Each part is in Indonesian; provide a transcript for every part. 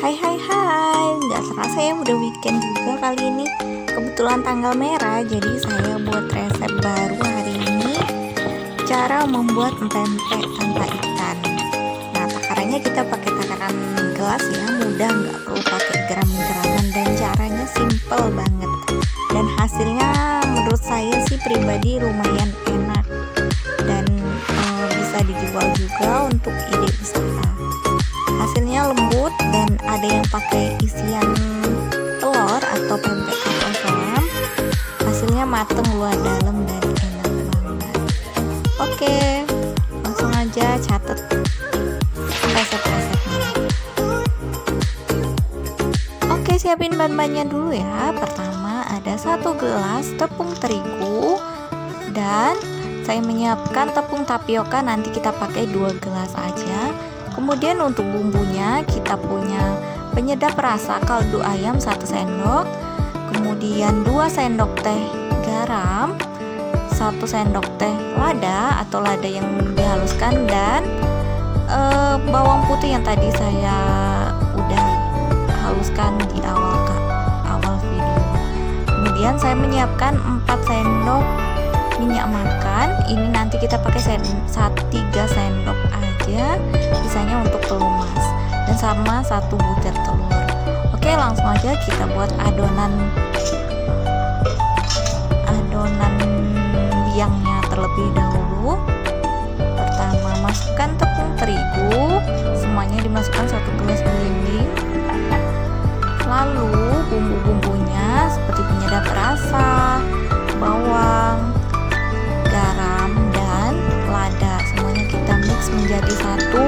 Hai, nggak terasa ya udah weekend juga kali ini. Kebetulan tanggal merah, jadi saya buat resep baru hari ini. Cara membuat pempek tanpa ikan. Nah, takarannya kita pakai takaran gelas ya, mudah, nggak perlu pakai gram-graman, dan caranya simple banget. Dan hasilnya menurut saya sih pribadi lumayan enak, dan bisa dijual juga untuk ide usaha. Hasilnya lembut dan ada yang pakai isian telur atau pempek kapal selam. Hasilnya mateng luar dalam dan enak banget. Oke, langsung aja catat resep-resepnya. Oke, siapin bahan-bahannya dulu ya. Pertama ada 1 gelas tepung terigu, dan saya menyiapkan tepung tapioka, nanti kita pakai 2 gelas aja. Kemudian untuk bumbunya kita punya penyedap rasa kaldu ayam 1 sendok, kemudian 2 sendok teh garam, 1 sendok teh lada atau lada yang dihaluskan, dan bawang putih yang tadi saya udah haluskan di awal video. Kemudian saya menyiapkan 4 sendok minyak makan. Ini nanti kita pakai 3 sendok aja, sisanya untuk pelumas, dan sama 1 butir telur. Oke, langsung aja kita buat adonan biangnya terlebih dahulu. Pertama, masukkan tepung terigu, semuanya dimasukkan 1 gelas belimbing. Lalu bumbu-bumbunya seperti penyedap rasa, bawang, garam, dan lada, semuanya kita mix menjadi satu.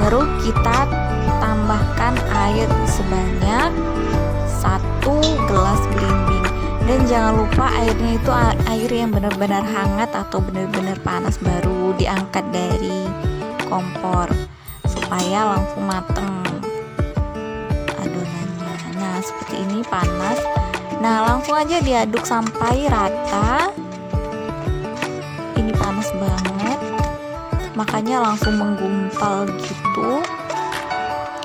Baru kita tambahkan air sebanyak 1 gelas belimbing, dan jangan lupa airnya itu air yang benar-benar hangat atau benar-benar panas, baru diangkat dari kompor supaya langsung mateng adonannya. Nah, seperti ini panas. Nah, langsung aja diaduk sampai rata. Ini panas banget, makanya langsung menggumpal gitu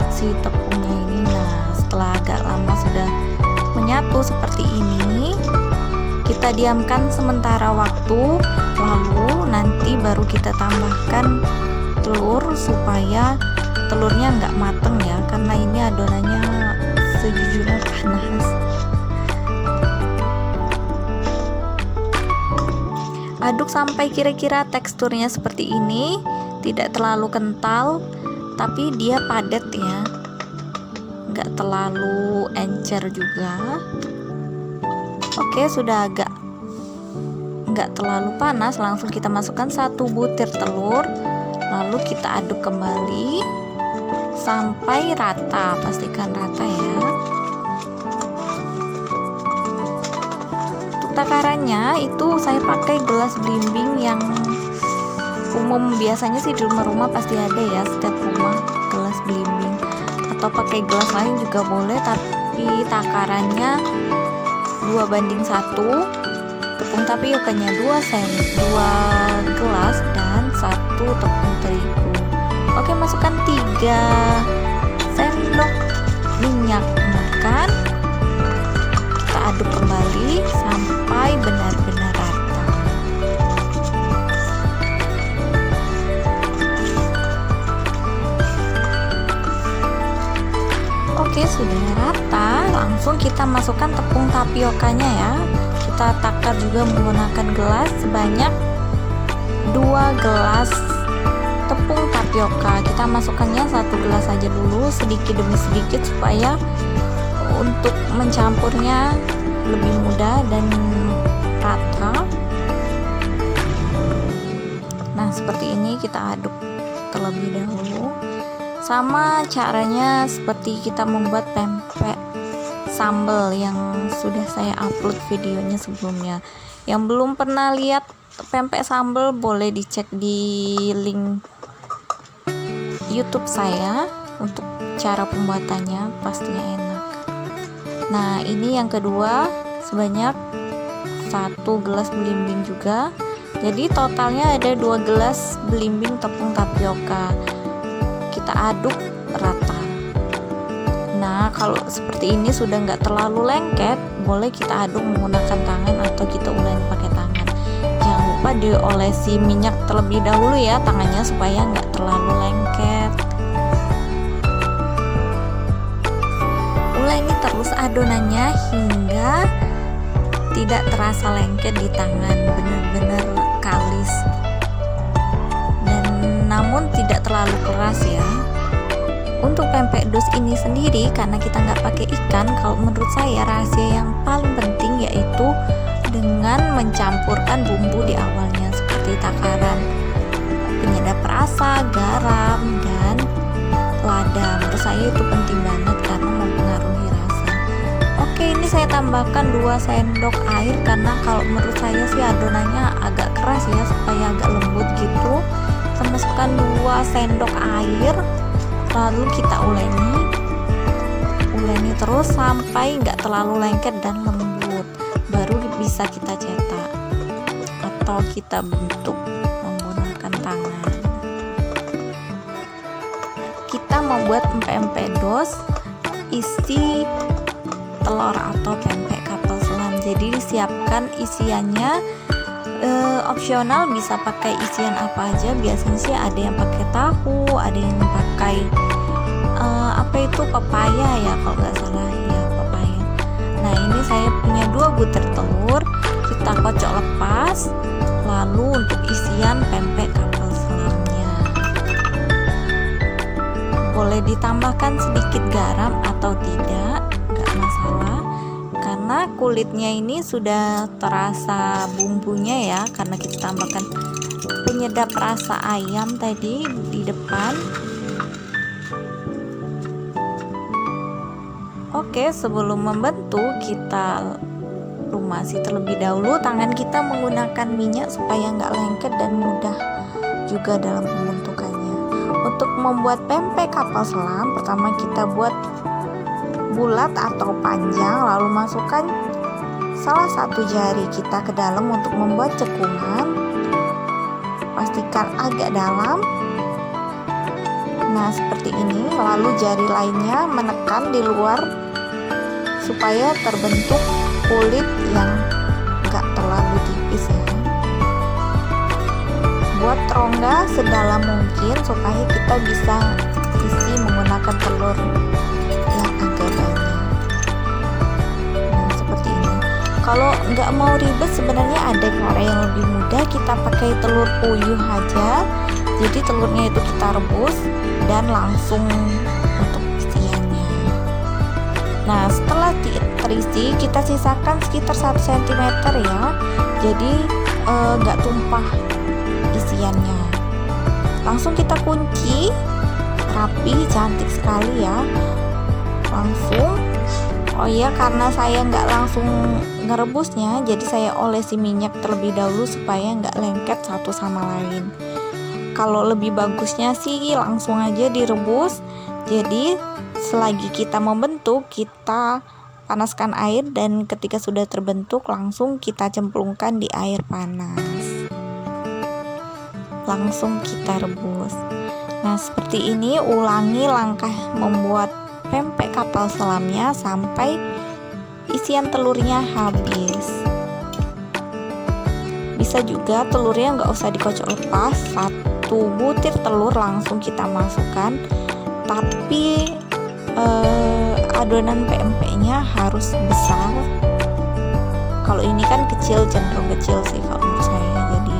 si tepungnya ini. Nah, setelah agak lama sudah menyatu seperti ini, kita diamkan sementara waktu, lalu nanti baru kita tambahkan telur supaya telurnya nggak mateng ya, karena ini adonannya sejujurnya panas. Aduk sampai kira-kira teksturnya seperti ini, tidak terlalu kental tapi dia padat ya, nggak terlalu encer juga. Oke, sudah agak nggak terlalu panas, langsung kita masukkan 1 butir telur, lalu kita aduk kembali sampai rata, pastikan rata ya. Takarannya itu saya pakai gelas belimbing yang umum, biasanya sih di rumah-rumah pasti ada ya, setiap rumah gelas belimbing, atau pakai gelas lain juga boleh, tapi takarannya 2:1. Tepung tapiokanya 2 gelas dan 1 tepung terigu. Oke, masukkan 3 sendok minyak makan, kita aduk kembali sampai benar-benar rata. Oke, sudah rata, langsung kita masukkan tepung tapiokanya ya. Kita takar juga menggunakan gelas sebanyak 2 gelas tepung tapioka. Kita masukkannya 1 gelas saja dulu, sedikit demi sedikit, supaya untuk mencampurnya lebih mudah dan rata. Nah, seperti ini kita aduk terlebih dahulu. Sama caranya seperti kita membuat pempek sambal yang sudah saya upload videonya sebelumnya. Yang belum pernah lihat pempek sambal boleh dicek di link YouTube saya untuk cara pembuatannya, pastinya enak. Nah, ini yang kedua sebanyak 1 gelas belimbing juga. Jadi totalnya ada 2 gelas belimbing tepung tapioka. Kita aduk rata. Nah, kalau seperti ini sudah nggak terlalu lengket, boleh kita aduk menggunakan tangan atau kita uleni pakai tangan. Jangan lupa diolesi minyak terlebih dahulu ya tangannya supaya nggak terlalu lengket. Uleni terus adonannya hingga tidak terasa lengket di tangan, benar-benar kalis dan namun tidak terlalu keras ya. Untuk pempek dos ini sendiri, karena kita nggak pakai ikan, kalau menurut saya rahasia yang paling penting yaitu dengan mencampurkan bumbu di awalnya seperti takaran penyedap rasa, garam, dan lada. Menurut saya itu penting banget karena mempengaruhi rasa. Oke, ini saya tambahkan 2 sendok air karena kalau menurut saya sih adonannya agak keras ya, supaya agak lembut gitu. Kita masukkan 2 sendok air, lalu kita uleni terus sampai nggak terlalu lengket dan lembut, baru bisa kita cetak atau kita bentuk menggunakan tangan. Kita membuat pempek dos isi telur atau pempek kapal selam. Jadi disiapkan isiannya, opsional bisa pakai isian apa aja. Biasanya sih ada yang pakai tahu, ada yang pakai pepaya ya, kalau nggak salah ya, pepaya. Nah, ini saya punya 2 butir telur, kita kocok lepas. Lalu untuk isian pempek kapal selamnya, boleh ditambahkan sedikit garam atau tidak, nggak masalah karena kulitnya ini sudah terasa bumbunya ya, karena kita tambahkan penyedap rasa ayam tadi di depan. Oke, sebelum membentuk kita lumasi terlebih dahulu tangan kita menggunakan minyak supaya nggak lengket dan mudah juga dalam pembentukannya. Untuk membuat pempek kapal selam, pertama kita buat bulat atau panjang, lalu masukkan salah satu jari kita ke dalam untuk membuat cekungan. Pastikan agak dalam. Nah, seperti ini. Lalu jari lainnya menekan di luar supaya terbentuk kulit yang enggak terlalu tipis ya. Buat rongga sedalam mungkin supaya kita bisa isi menggunakan telur yang agak banyak. Nah, seperti ini. Kalau nggak mau ribet, sebenarnya ada cara yang lebih mudah. Kita pakai telur puyuh aja. Jadi telurnya itu kita rebus dan langsung untuk isiannya. Nah, setelah terisi, kita sisakan sekitar 1 cm ya. Jadi nggak tumpah isiannya. Langsung kita kunci rapi, cantik sekali ya. Langsung. Oh iya, karena saya nggak langsung ngerebusnya, jadi saya olesi minyak terlebih dahulu supaya nggak lengket satu sama lain. Kalau lebih bagusnya sih langsung aja direbus. Jadi selagi kita membentuk, kita panaskan air dan ketika sudah terbentuk langsung kita cemplungkan di air panas. Langsung kita rebus. Nah, seperti ini ulangi langkah membuat pempek kapal selamnya sampai isian telurnya habis. Bisa juga telurnya nggak usah dikocok lepas, 1 butir telur langsung kita masukkan, tapi adonan pempeknya harus besar. Kalau ini kan kecil, cenderung kecil sih kalau menurut saya, jadi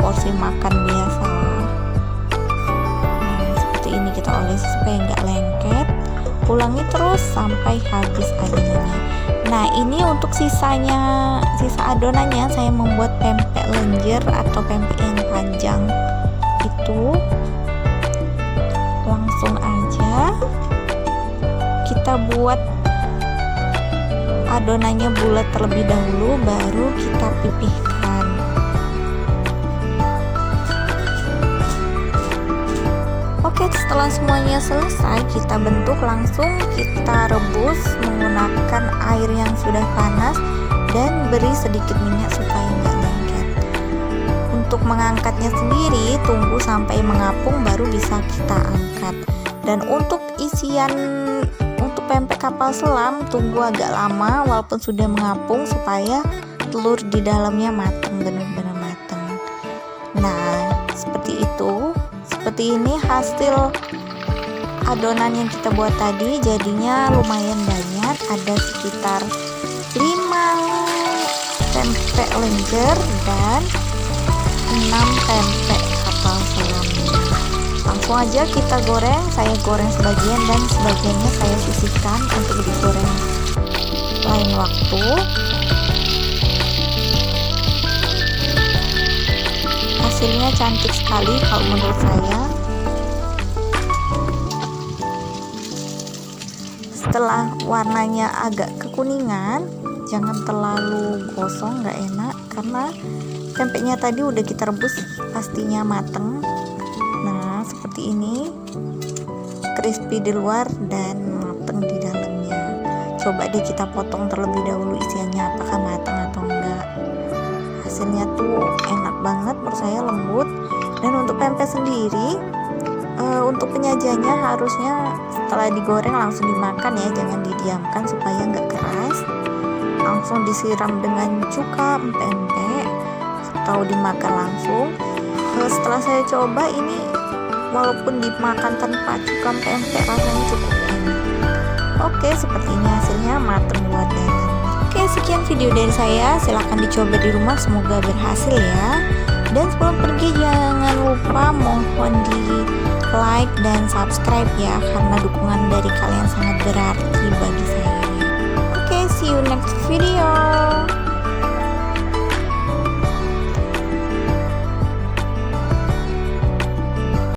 porsi makan biasa. Nah, seperti ini kita olesi supaya nggak lengket. Ulangi terus sampai habis adonannya. Nah, ini untuk sisa adonannya saya membuat pempek lenjer atau pempek yang panjang. Itu langsung aja kita buat adonannya bulat terlebih dahulu, baru kita pipihkan. Oke, setelah semuanya selesai kita bentuk, langsung kita rebus menggunakan air yang sudah panas dan beri sedikit minyak supaya nggak lengket. Untuk mengangkatnya sendiri, tunggu sampai mengapung baru bisa kita angkat. Dan untuk isian untuk pempek kapal selam tunggu agak lama walaupun sudah mengapung supaya telur di dalamnya matang, benar-benar matang. Nah, seperti itu. Seperti ini hasil adonan yang kita buat tadi, jadinya lumayan banyak, ada sekitar 5 pempek lenjer dan 6 pempek kapal selam. Langsung aja kita goreng. Saya goreng sebagian dan sebagiannya saya sisihkan untuk digoreng lain waktu. Hasilnya cantik sekali kalau menurut saya. Setelah warnanya agak kekuningan, jangan terlalu gosong, nggak enak karena pempeknya tadi udah kita rebus, pastinya mateng. Nah, seperti ini, crispy di luar dan mateng di dalamnya. Coba deh kita potong terlebih dahulu isiannya, apakah matang atau enggak. Hasilnya tuh enak banget, menurut saya lembut. Dan untuk pempek sendiri, untuk penyajiannya harusnya setelah digoreng langsung dimakan ya, jangan didiamkan supaya nggak keras. Langsung disiram dengan cuka pempek atau dimakan langsung. Setelah saya coba ini, walaupun dimakan tanpa cuka pempek rasanya cukup enak. Oke, seperti ini hasilnya, mateng luar dalam. Oke, sekian video dari saya, silahkan dicoba di rumah, semoga berhasil ya. Dan sebelum pergi jangan lupa mohon di like dan subscribe ya, karena dukungan dari kalian sangat berarti bagi saya. Oke, see you next video.